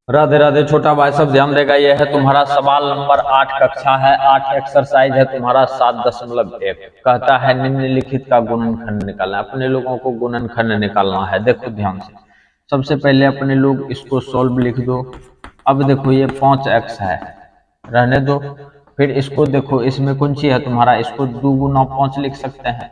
राधे राधे छोटा भाई, सब ध्यान देगा। यह है तुम्हारा सवाल नंबर 8, कक्षा है 8, एक्सरसाइज है तुम्हारा 7.1। कहता है निम्नलिखित का गुणनखंड निकालना। अपने लोगों को गुणनखंड निकालना है। देखो ध्यान से, सबसे पहले अपने लोग इसको सॉल्व लिख दो। अब देखो ये 5x है, रहने दो। फिर इसको देखो, इसमें कौन सी है तुम्हारा, इसको 2 गुना 5 लिख सकते हैं।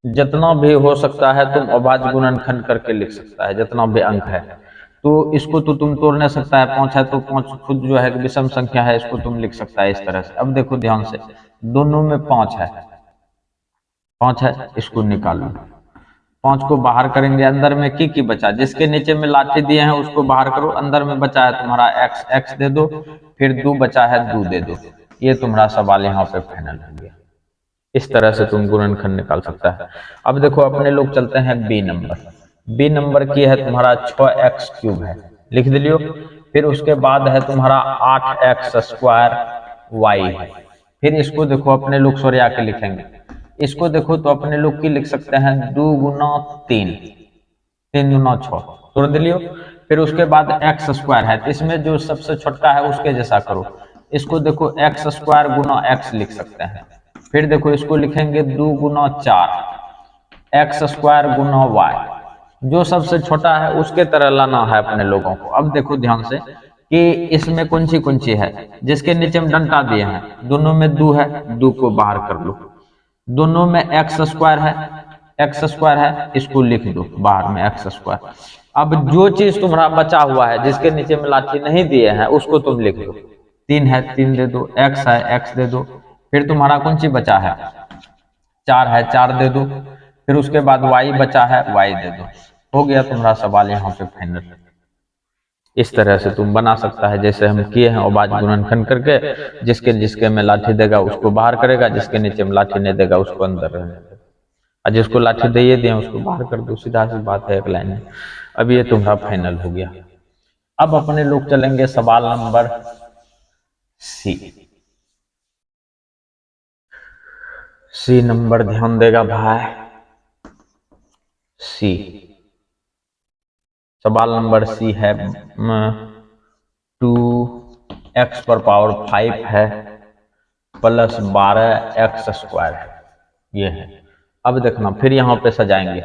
जितना भी हो सकता है तुम अभाज्य गुणनखंड करके लिख सकता है, जितना भी अंक है। तो इसको तो तुम तोड़ नहीं सकता है, 5 है तो 5 खुद जो है विषम संख्या है, इसको तुम लिख सकता है इस तरह से। अब देखो ध्यान से, दोनों में 5 है, 5 है, इसको निकाल लो। 5 को बाहर करेंगे, अंदर में की बचा, जिसके नीचे में लाठी दिए हैं उसको बाहर करो। अंदर में बचा है तुम्हारा x, x दे दो, फिर 2 बचा है 2 दे दो। ये तुम्हारा सवाल यहाँ पे फाइनल हो गया। इस तरह से तुम गुणनखंड निकाल सकता है। अब देखो अपने लोग चलते हैं बी नंबर। बी नंबर की है तुम्हारा 6x³ है, लिख दिलियो। फिर उसके बाद है तुम्हारा 8x² y है। फिर इसको देखो अपने लोग सरिया के लिखेंगे। इसको देखो तो अपने लोग की लिख सकते हैं 2 गुना 3, 3 गुना 6, तोड़ दिलियो। फिर उसके बाद x² है, तो इसमें जो सबसे छोटा है उसके जैसा करो। इसको देखो x² गुना x लिख सकते हैं। फिर देखो इसको लिखेंगे 2 गुना 4, x² गुना y। जो सबसे छोटा है उसके तरह लाना है अपने लोगों को। अब देखो ध्यान से कि इसमें कौन सी है, जिसके नीचे में डंटा दिए हैं, दोनों में 2 है, 2 को बाहर कर लो। दोनों में x² है, x² है, इसको लिख दो बाहर में x²। अब जो चीज तुम्हारा बचा हुआ है, जिसके नीचे में लाठी नहीं दिए हैं, उसको तुम लिख दो। 3 है 3 दे दो, x है x दे दो। फिर तुम्हारा कौन सी बचा है, 4 है 4 दे दो। फिर उसके बाद y बचा है, y दे दो। हो गया तुम्हारा सवाल यहाँ पे फाइनल। इस तरह से तुम बना सकता है, जैसे हम किए हैं अभाज्य गुणनखंड करके। जिसके जिसके में लाठी देगा उसको बाहर करेगा, जिसके नीचे में लाठी नहीं देगा उसको अंदर रहने देगा, और जिसको लाठी दे दिए उसको बाहर कर दो। सीधा सी बात है, एक लाइन में। अब ये तुम्हारा फाइनल हो गया। अब अपने लोग चलेंगे सवाल नंबर सी। सी नंबर ध्यान देगा भाई, सी। सवाल नंबर सी है 2x⁵ है प्लस 12x² है, ये है। अब देखना, फिर यहाँ पे सजाएंगे।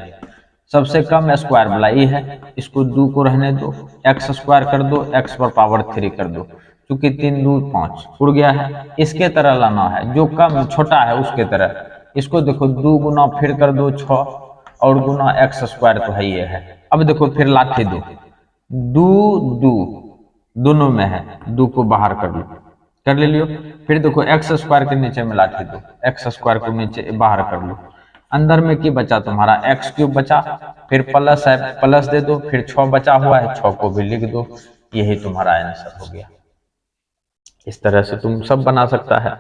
सबसे कम स्क्वायर वाला ये है, इसको 2 को रहने दो, x² कर दो, x⁻³ कर दो। क्योंकि 3 2 5 उड़ गया है, इसके तरह लाना है, जो कम छोटा है उसके तरह। इसको देखो 2 गुना फिर कर दो 6, और गुना x² तो है ये है। अब देखो फिर लाठी दो, 2 2 दोनों में है, 2 को बाहर कर लो, कर ले लियो। फिर देखो x² के नीचे में लाठी दो, x² को नीचे बाहर कर लो। अंदर में की बचा तुम्हारा x³ बचा। फिर प्लस है, प्लस दे दो। फिर 6 बचा हुआ है, 6 को भी लिख दो। यही तुम्हारा आंसर हो गया। इस तरह से तुम सब बना सकता है।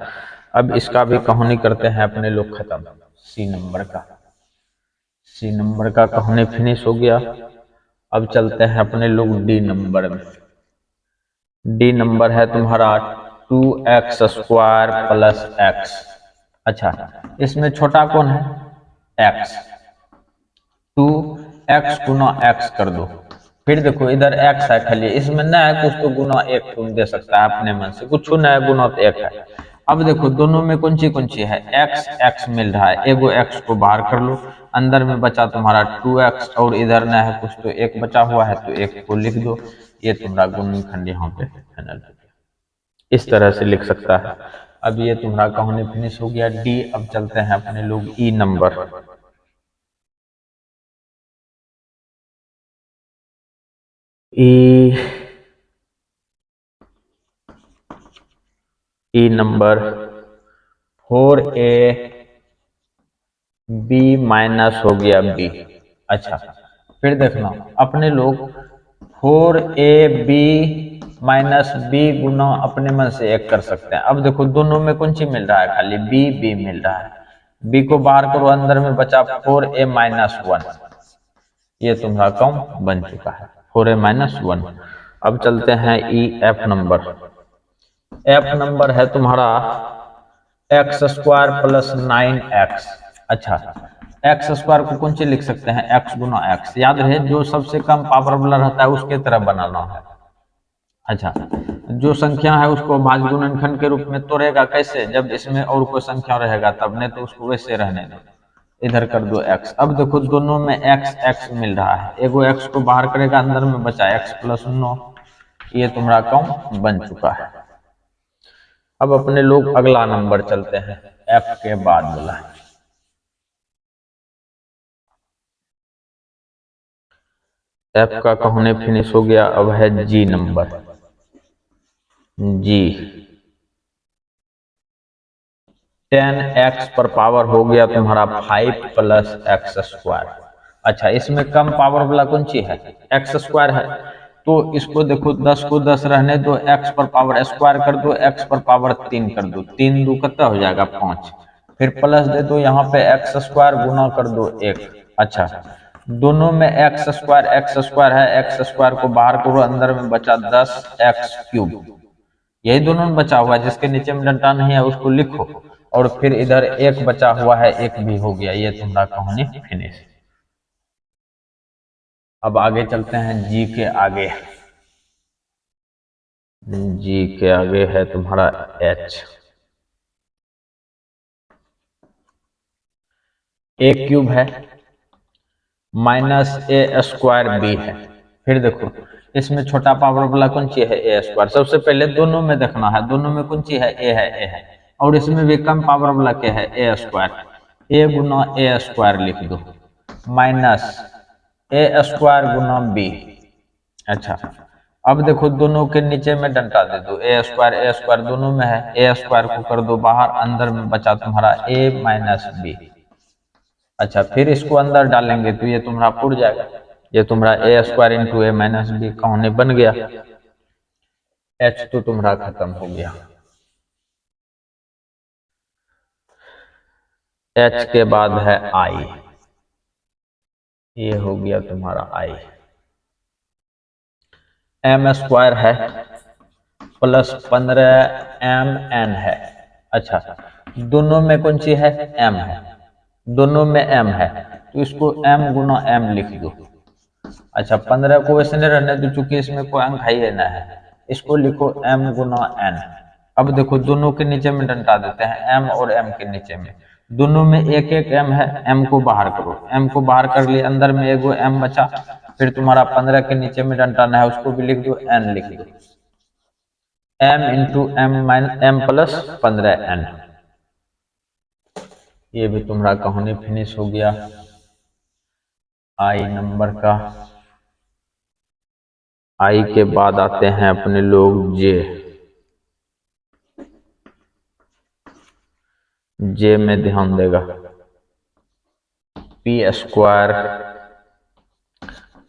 अब इसका भी कहानी करते हैं अपने लोग खत्म। सी नंबर का, सी नंबर का कहानी फिनिश हो गया। अब चलते हैं अपने लोग डी नंबर में। डी नंबर है तुम्हारा 2x² प्लस x। अच्छा, इसमें छोटा कौन है, x। 2x गुना x कर दो। फिर देखो इधर x है खाली, इसमें न है कुछ, तो गुना 1 तुम दे सकता है अपने मन से, कुछ न है, गुना तो 1 है। अब देखो दोनों में कौन सी है, x x मिल रहा है, एगो x को बाहर कर लो। अंदर में बचा तुम्हारा 2x, और इधर न है कुछ, तो 1 बचा हुआ है, तो 1 को लिख दो। ये तुम्हारा गुणनखंड यहाँ पे फाइनल हो गया। इस तरह से लिख सकता है। अब ये तुम्हारा कहानी फिनिश हो गया डी। अब चलते हैं अपने लोग ई नंबर। ई नंबर 4ab हो गया b। अच्छा, फिर देखना अपने लोग 4ab b गुना अपने मन से 1 कर सकते हैं। अब देखो दोनों में कौन सी मिल रहा है, खाली b मिल रहा है। b को बाहर करो, अंदर में बचा 4a-1। ये तुम्हारा कम बन चुका है, 4a-1। अब चलते हैं E F number. F number है तुम्हारा x² प्लस 9x। अच्छा, x² को कौन सी लिख सकते हैं, x गुना x। याद रहे, जो सबसे कम पावर वाला रहता है उसके तरह बनाना है। अच्छा, जो संख्या है उसको भाज्य गुणनखंड के रूप में तोड़ेगा कैसे, जब इसमें और कोई संख्या रहेगा तब, नहीं तो उसको वैसे रहने दो। इधर कर दो एक्स। अब देखो दोनों में एक्स एक्स मिल रहा है, एगो एक्स को बाहर करेगा, अंदर में बचा एक्स प्लस 9। ये तुम्हारा काउंट बन चुका है। अब अपने लोग अगला नंबर चलते हैं, एफ के बाद वाला। एफ का कहानी फिनिश हो गया, अब है जी नंबर। जी 10x पर पावर हो गया तुम्हारा 5 प्लस एक्स स्क्वायर। अच्छा, इसमें कम पावर वाला कौन सी है, एक्स स्क्वायर है। तो इसको देखो 10 को 10 रहने दो, एक्स पर पावर स्क्वायर कर दो, एक्स पर पावर 3 कर दो, 3 दो कितना हो जाएगा 5। फिर प्लस दे दो यहाँ पे एक्स स्क्वायर गुना कर दो 1। अच्छा, दोनों में एक्स स्क्वायर है, एक्स स्क्वायर को बाहर करो, अंदर में बचा 10x³ यही दोनों में बचा हुआ है, जिसके नीचे में डंडा नहीं है उसको लिखो। और फिर इधर एक बचा हुआ है, एक भी हो गया, ये तुम्हारा कहानी फिनिश। अब आगे चलते हैं जी के आगे। जी के आगे है तुम्हारा एच। A³ है माइनस ए स्क्वायर बी है। फिर देखो इसमें छोटा पावर वाला कौन सी है, ए स्क्वायर। सबसे पहले दोनों में देखना है, दोनों में कौन सी है, ए है, ए है। और इसमें भी कम पावर वाला क्या है, ए स्क्वायर। ए गुना ए स्क्वायर लिख दो माइनस ए स्क्वायर गुना बी। अच्छा, अब देखो दोनों के नीचे में डंडा दे दो, ए स्क्वायर दोनों में है, ए स्क्वायर को कर दो बाहर, अंदर में बचा तुम्हारा ए माइनस बी। अच्छा, फिर इसको अंदर डालेंगे तो ये तुम्हारा उड़ जाएगा, ये तुम्हारा ए स्क्वायर इंटू ए माइनस बी कहानी बन गया। एच तो तुम्हारा खत्म हो गया। एच के बाद है आई, ये हो गया तुम्हारा आई। एम स्क्वायर है प्लस 15 एम एन है। अच्छा, दोनों में कौन सी है, एम है, दोनों में एम है, तो इसको एम गुना एम लिख दो। अच्छा, 15 को वैसे नहीं रहने दो, चूंकि इसमें कोई अंक है ही ना है, इसको लिखो एम गुना एन। अब देखो दोनों के नीचे में डंडा देते हैं, एम और एम के नीचे में, दोनों में एक एक एम है, एम को बाहर करो, एम को बाहर कर लिए, अंदर में एगो एम बचा। फिर तुम्हारा 15 के नीचे में डंडा है, उसको भी लिख दो, एन लिख दो, m into m minus m plus 15 n. ये भी तुम्हारा कहानी फिनिश हो गया आई नंबर का। आई के बाद आते हैं अपने लोग जे। जे में ध्यान देगा, P square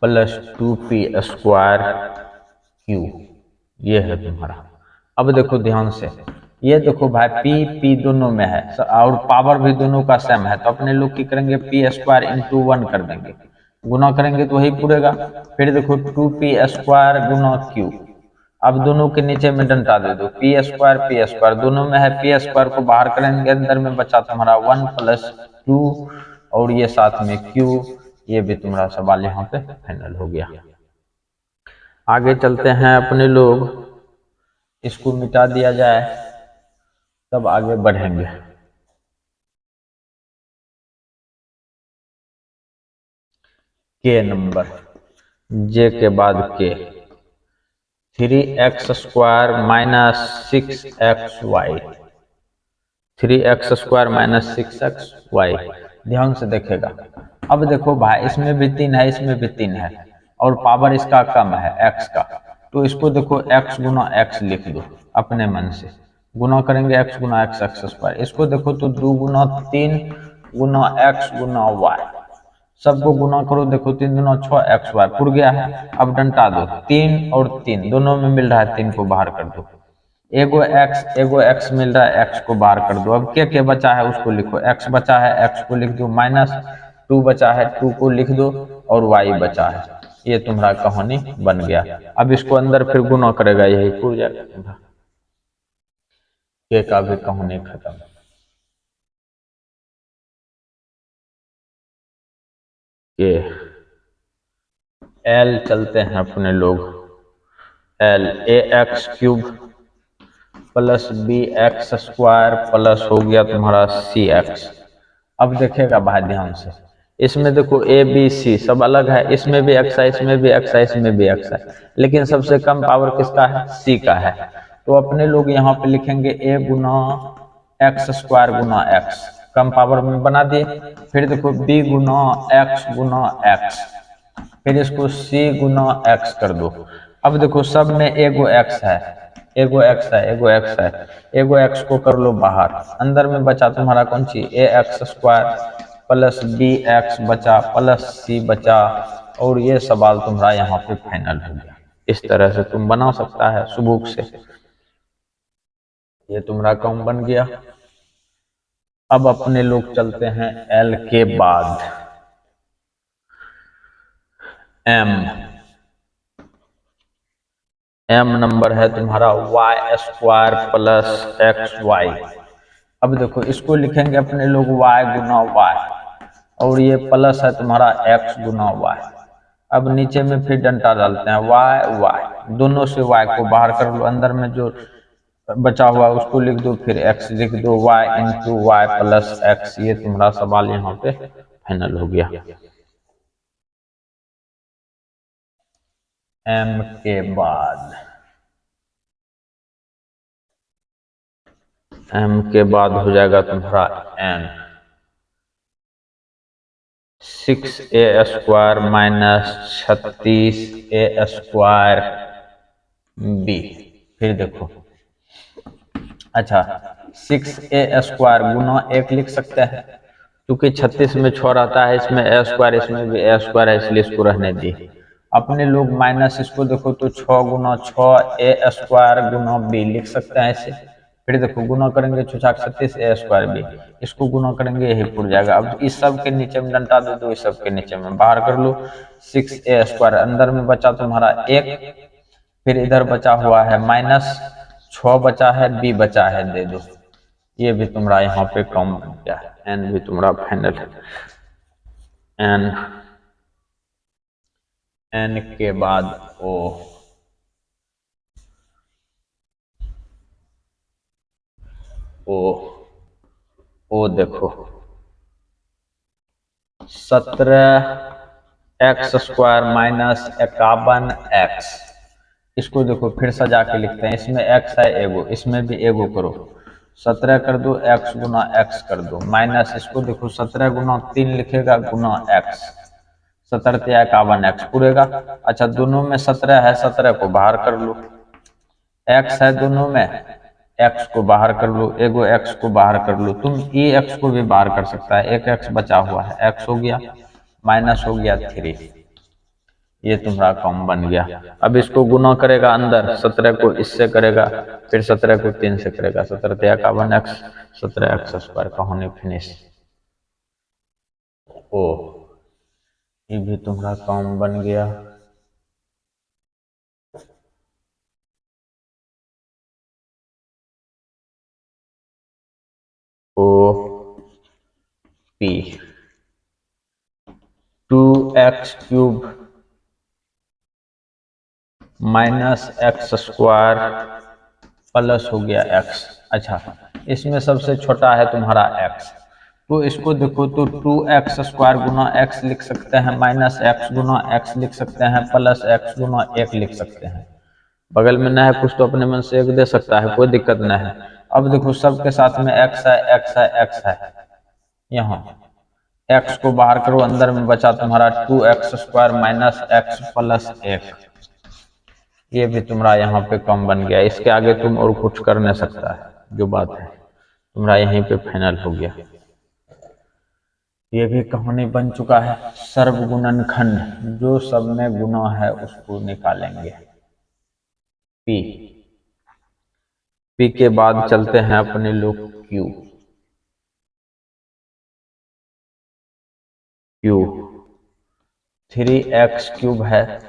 plus 2p² Q, ये है तुम्हारा। अब देखो ध्यान से, ये देखो भाई पी पी दोनों में है और पावर भी दोनों का सेम है, तो अपने लोग की करेंगे p² इंटू 1 कर देंगे, गुना करेंगे तो वही पूरेगा। फिर देखो 2p² गुना क्यू। अब दोनों के नीचे में डंडा दे दो, p² दोनों में है, p² को बाहर करेंगे, अंदर में बचा तुम्हारा 1 प्लस 2 और ये साथ में क्यू। ये भी तुम्हारा सवाल यहाँ पे फाइनल हो गया। आगे चलते हैं अपने लोग, इसको मिटा दिया जाए तब आगे बढ़ेंगे। के नंबर, जे के बाद के 3x² minus 6xy, 3x² minus 6xy। ध्यान से देखेगा, अब देखो भाई इसमें भी 3 है, इसमें भी 3 है, और पावर इसका कम है x का, तो इसको देखो x गुना x लिख दो अपने मन से, गुना करेंगे x गुना x² इसको देखो तो 2 गुना 3 गुना x गुना y, सबको गुना करो, देखो 3 गुना 6 xy पुर गया है। अब डंटा दो, 3 और 3 दोनों में मिल रहा है, 3 को बाहर कर दो, एगो x मिल रहा है, x को बाहर कर दो। अब के बचा है उसको लिखो, x बचा है x को लिख दो, माइनस 2 बचा है 2 को लिख दो, और y बचा है। ये तुम्हारा कहानी बन गया। अब इसको अंदर फिर गुना करेगा, यही पूर जाएगा तुम्हारा, के का भी कहानी खत्म। के एल चलते हैं अपने लोग, एल a x cube plus b x square plus हो गया तुम्हारा सी एक्स। अब देखेगा भाई ध्यान से, इसमें देखो ए बी सी सब अलग है, इसमें भी एक्स है, इसमें भी एक्स है, इसमें भी एक्स है, लेकिन सबसे कम पावर किसका है? सी का है। तो अपने लोग यहाँ पे लिखेंगे ए गुना एक्स स्क्वायर गुना एक्स, कम पावर में बना दिए। फिर देखो बी गुना एक्स, फिर इसको सी गुना एक्स कर दो। अब देखो सब में एगो एक्स है, एगो एक्स है, एगो एक्स है, एगो एक्स को कर लो बाहर, अंदर में बचा तुम्हारा कौन सी? A x square plus b x बचा प्लस सी बचा, और ये सवाल तुम्हारा यहाँ पे फाइनल हो गया। इस तरह से तुम बना सकता है सुबुक से। ये तुम्हारा काम बन गया। अब अपने लोग चलते हैं एल के बाद एम। एम नंबर है तुम्हारा y square plus x y. अब देखो इसको लिखेंगे अपने लोग वाई गुना वाई, और ये प्लस है तुम्हारा एक्स गुना वाई। अब नीचे में फिर डंडा डालते हैं वाई वाई, दोनों से वाई को बाहर कर लो, अंदर में जो बचा हुआ उसको लिख दो, फिर एक्स लिख दो, y into y plus x. ये तुम्हारा सवाल यहाँ पे फाइनल हो गया। एम के बाद हो जाएगा तुम्हारा n. 6a square minus 36a square b. फिर देखो, अच्छा 6a स्क्वायर गुना एक लिख सकते हैं, क्योंकि 36 में 6 रहता है, इसमें ए स्क्वायर, इसमें भी ए स्क्वायर है, इसलिए इसको रहने दी। अपने लोग माइनस इसको देखो तो 6 गुना 6 ए स्क्वायर गुना बी लिख सकते हैं ऐसे। फिर देखो गुना करेंगे 6 36 ए स्क्वायर बी, इसको गुना करेंगे यही पूरा जाएगा। अब इस सब के नीचे में डंडा दे दो, इस सब के नीचे में बाहर कर लो। 6a स्क्वायर अंदर में बचा तुम्हारा एक, फिर इधर बचा हुआ है माइनस 6 बचा है, बी बचा है, दे दो। ये भी तुम्हारा यहाँ पे कम गया है। एन भी तुम्हारा फाइनल है। एन, एन के बाद ओ। ओ, ओ देखो 17 एक्स स्क्वायर माइनस 51 एक्स। इसको देखो फिर सजा के लिखते हैं, इसमें एक्स है एगो, इसमें भी एगो करो, 17 कर दो, एक्स गुना एक्स कर दो, माइनस इसको देखो 17 गुना 3 लिखेगा गुना एक्स, 17 51 एक्स पूरेगा। अच्छा दोनों में 17 है, 17 को बाहर कर लो, एक्स है दोनों में, एक्स को बाहर कर लो, एगो एक्स को बाहर कर लो, तुम ई एक्स को भी बाहर कर सकता है, एक एक्स बचा हुआ है, एक्स हो गया माइनस हो गया 3। ये तुम्हारा कॉम बन गया। अब इसको गुना करेगा अंदर, 17 को इससे करेगा, फिर 17 को 3 से करेगा, 17 51 एक्स, 17 एक्स स्क्वायर कहानी फिनिश। ओ, ये भी तुम्हारा कॉम बन गया। ओ पी 2x cube minus x square plus हो गया एक्स। अच्छा इसमें सबसे छोटा है तुम्हारा एक्स, तो इसको देखो तो 2x स्क्वायर गुना एक्स लिख सकते हैं, माइनस एक्स गुना एक्स लिख सकते हैं, प्लस एक्स गुना एक लिख सकते हैं। बगल में ना है कुछ तो अपने मन से एक दे सकता है, कोई दिक्कत ना है। अब देखो सबके साथ में एक्स है, एक्स है, एक्स है, यहाँ एक्स को बाहर करो, अंदर में बचा तुम्हारा 2x square minus x plus एक। ये भी तुम्हारा यहाँ पे कम बन गया, इसके आगे तुम और कुछ कर नहीं सकता है, जो बात है तुम्हारा यहीं पे फाइनल हो गया। ये भी कहानी बन चुका है। सर्वगुणनखंड, जो सब में गुना है उसको निकालेंगे। पी, पी के बाद चलते हैं अपने लोग क्यू। क्यू 3x क्यूब है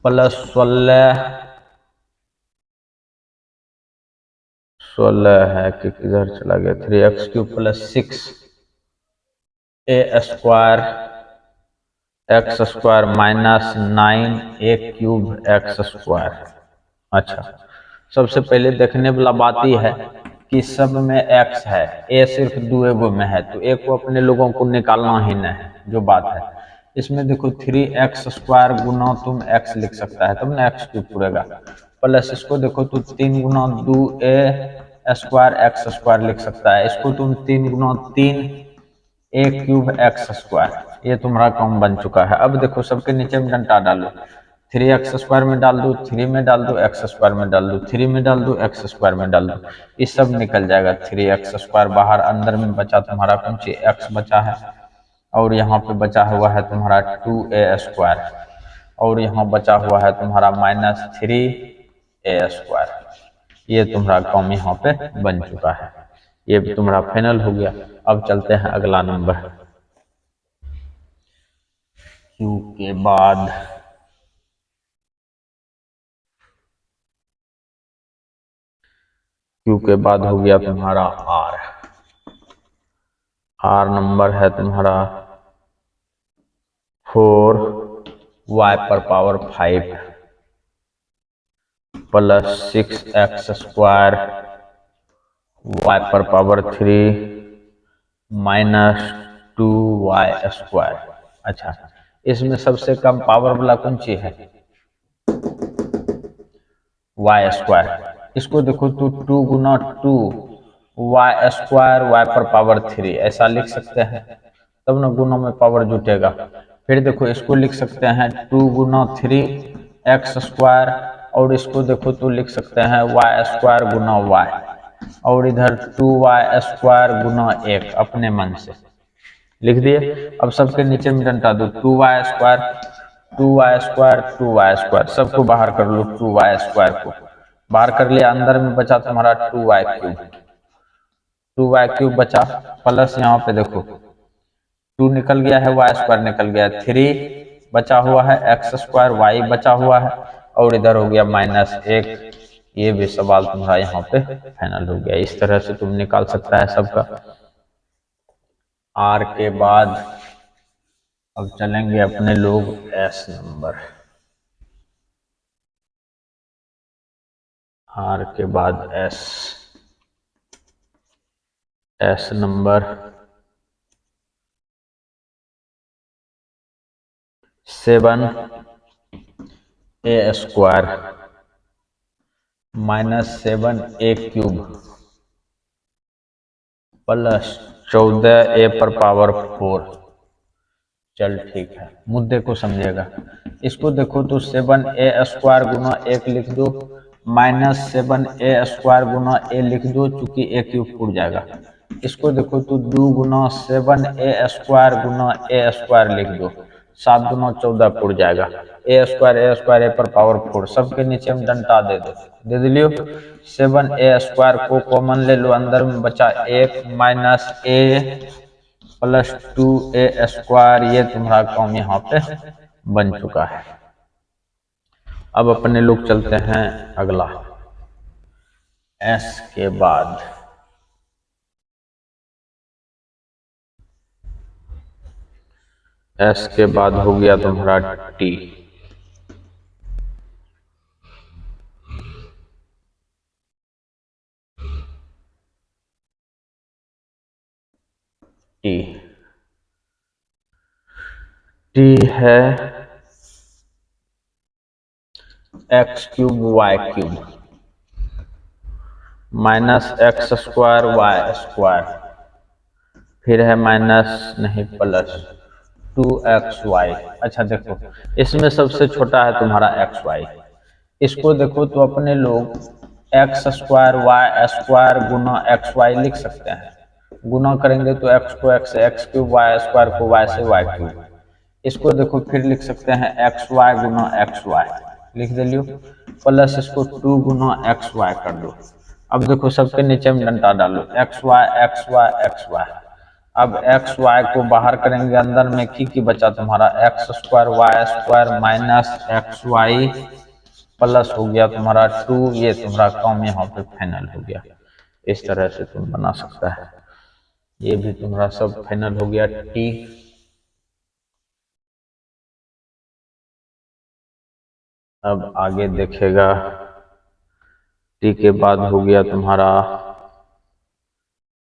प्लस 16 है कि किधर चला गया, 3x cube plus 6 a square x square minus 9a³ x square. अच्छा, सबसे पहले देखने वाला बात यह है कि सब में एक्स है, ए सिर्फ दो एगो में है, तो ए को अपने लोगों को निकालना ही नहीं है, जो बात है। इसमें देखो 3x² गुना तुम एक्स लिख सकता है, तब ना x³ पूरेगा, प्लस इसको देखो तो 3 गुना 2a² एक्स स्क्वायर लिख सकता है, इसको तुम 3 गुना 3a³ एक्स स्क्वायर, ये तुम्हारा काम बन चुका है। अब देखो सबके नीचे में डंडा डालो, 3x² में डाल दो, 3 में डाल दो, x² में डाल दो, 3 में डाल दो, x² में डाल दो, ये सब निकल जाएगा। 3x² बाहर, अंदर में बचा तुम्हारा कौन सी x बचा है, और यहाँ पे बचा हुआ है तुम्हारा 2a², और यहाँ बचा हुआ है तुम्हारा -3a²। ये तुम्हारा काम यहाँ पे बन चुका है, ये भी तुम्हारा फाइनल हो गया। अब चलते हैं अगला नंबर, क्यू के बाद क्यू के बाद हो गया तुम्हारा आर। आर नंबर है तुम्हारा 4y⁵ plus 6x² y⁵ minus 2y²। अच्छा, इसमें सबसे कम पावर वाला कौन सी है, y²। इसको देखो तो 2 गुना 2 y² y⁵ ऐसा लिख सकते हैं, तब ना गुना में पावर जुटेगा। फिर देखो इसको लिख सकते हैं 2 गुना 3x², और इसको देखो तो लिख सकते हैं y² गुना y, और इधर 2y² गुना 1, अपने मन से लिख दिए। अब सबके नीचे में डंडा दो, 2y² 2y² 2y², सबको बाहर कर लो, 2y² को बाहर कर लिया, अंदर में बचा तुम्हारा 2y³ 2y³ बचा, प्लस यहाँ पे देखो 2 निकल गया है, y² निकल गया है, 3 बचा हुआ है, x² y बचा हुआ है, और इधर हो गया -1। ये भी सवाल तुम्हारा यहाँ पे फाइनल हो गया। इस तरह से तुम निकाल सकता है सबका। आर के बाद अब चलेंगे अपने लोग एस नंबर। आर के बाद S, S number 7a² minus 7a³ plus 14a⁴। चल ठीक है, मुद्दे को समझेगा। इसको देखो तो 7a² गुना 1 लिख दो, माइनस 7a² गुना a लिख दो, चूंकि a³ उड़ जाएगा। इसको देखो तो 2 गुना 7a² गुना a² लिख दो, 7 गुना 14 उड़ जाएगा, a², सबके नीचे में डंडा दे दो, दे दिलियो। 7a² को कॉमन ले लो, अंदर में बचा 1 माइनस a प्लस 2a², ये तुम्हारा काम यहाँ पे बन चुका है। अब अपने लोग चलते हैं अगला, एस के बाद एस के बाद हो गया तुम्हारा टी। टी टी है x³ y³ minus x² y², फिर है माइनस नहीं प्लस 2xy। अच्छा देखो, इसमें सबसे छोटा है तुम्हारा xy, इसको देखो तो अपने लोग x² y² गुना xy लिख सकते हैं। गुना करेंगे तो x को x से x³ y² को y से y³। इसको देखो फिर लिख सकते हैं xy गुना xy, लिख दिलियो, प्लस इसको 2 गुना xy कर दो। अब देखो सबके नीचे में डंडा डालो, xy xy xy। अब xy को बाहर करेंगे, अंदर में की बचा तुम्हारा x² y² minus xy plus हो गया तुम्हारा 2, ये तुम्हारा काम यहाँ पे फाइनल हो गया। इस तरह से तुम बना सकता है, ये भी तुम्हारा सब फाइनल हो गया। टी अब आगे देखेगा, टी के बाद हो गया तुम्हारा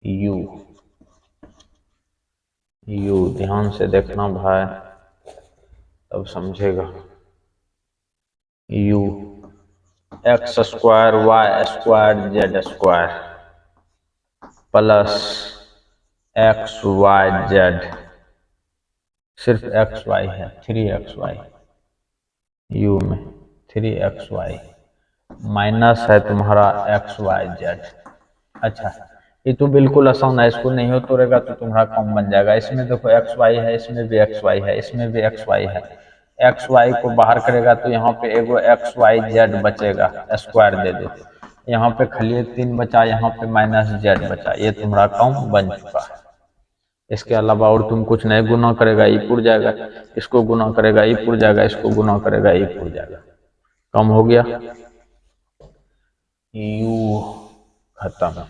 यू। यू ध्यान से देखना भाई, तब समझेगा। यू x square y square z square plus x y z, सिर्फ एक्स वाई है, 3xy यू में 3xy माइनस है तुम्हारा एक्स वाई जेड। अच्छा, ये तो बिल्कुल आसान है, इसको नहीं हो तोड़ेगा तो तुम्हारा कम बन जाएगा। इसमें देखो एक्स वाई है, इसमें भी एक्स वाई है, इसमें भी एक्स वाई है। एक्स वाई को बाहर करेगा तो यहाँ पे एगो एक्स वाई जेड बचेगा, स्क्वायर दे दो। यहाँ पे खाली 3 बचा, यहाँ पे माइनस जेड बचा, ये तुम्हारा कम बन चुका है। इसके अलावा और तुम कुछ नहीं, गुना करेगा ये पुर जाएगा, इसको गुना करेगा ये पुर जाएगा, इसको गुना करेगा ये पुर जाएगा। कम हो गया, यू खत्म।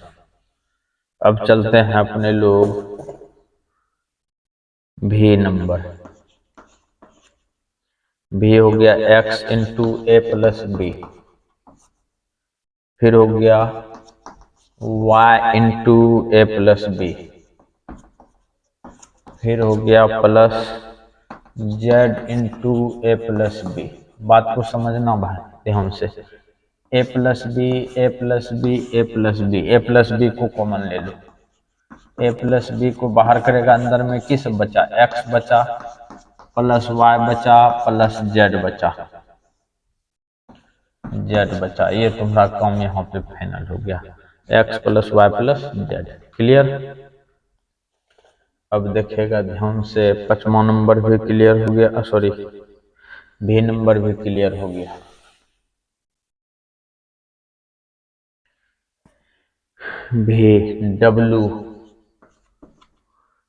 अब चलते हैं अपने लोग भी नंबर। भी हो गया x इंटू ए प्लस बी, फिर हो गया y इंटू ए प्लस बी, फिर हो गया प्लस z इंटू ए प्लस बी। बात को समझना भाई ध्यान से, ए प्लस बी ए प्लस बी ए प्लस बी, ए प्लस बी को कॉमन ले लो। ए प्लस बी को बाहर करेगा, अंदर में किस बचा, एक्स बचा प्लस वाई बचा प्लस जेड बचा, जेड बचा। ये तुम्हारा कम यहाँ पे फाइनल हो गया, x plus y plus z. Clear. अब देखेगा ध्यान से, 5वां नंबर भी क्लियर हो गया, सॉरी भी नंबर भी क्लियर हो गया। भी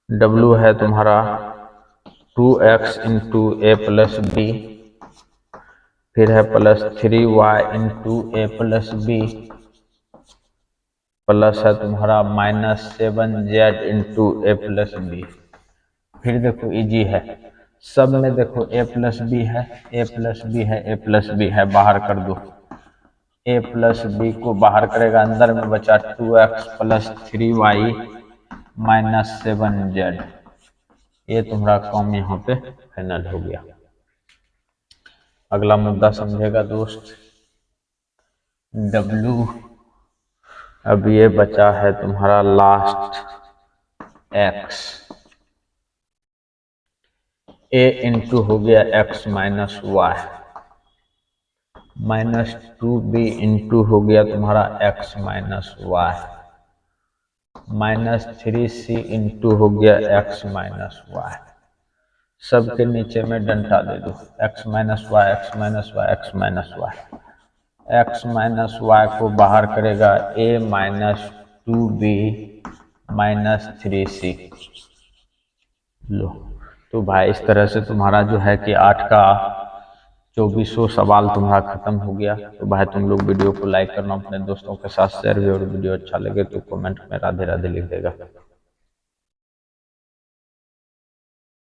डब्लू है तुम्हारा 2x इंटू ए प्लस बी, फिर है प्लस 3y इंटू ए प्लस बी, प्लस है तुम्हारा माइनस 7z इंटू ए प्लस बी। फिर देखो इजी है, सब में देखो ए प्लस बी है, ए प्लस बी है, ए प्लस बी है, बाहर कर दो। ए प्लस बी को बाहर करेगा, अंदर में बचा 2x plus 3y minus 7z। ये तुम्हारा कॉम यहाँ पे फाइनल हो गया। अगला मुद्दा समझेगा दोस्त, W। अब ये बचा है तुम्हारा लास्ट x, a इंटू हो गया x minus y, minus 2b into हो गया तुम्हारा x minus y, minus 3c into हो गया x माइनस वाई। सबके नीचे में डंटा दे दो, x minus y x minus y x minus y. X minus y को बाहर करेगा, a minus 2b minus 3c। लो तो भाई इस तरह से तुम्हारा जो है कि 8 का 2400 सवाल तुम्हारा खत्म हो गया। तो भाई तुम लोग वीडियो को लाइक करना, अपने दोस्तों के साथ शेयर भी, और वीडियो अच्छा लगे तो कमेंट में राधे राधे लिख देगा।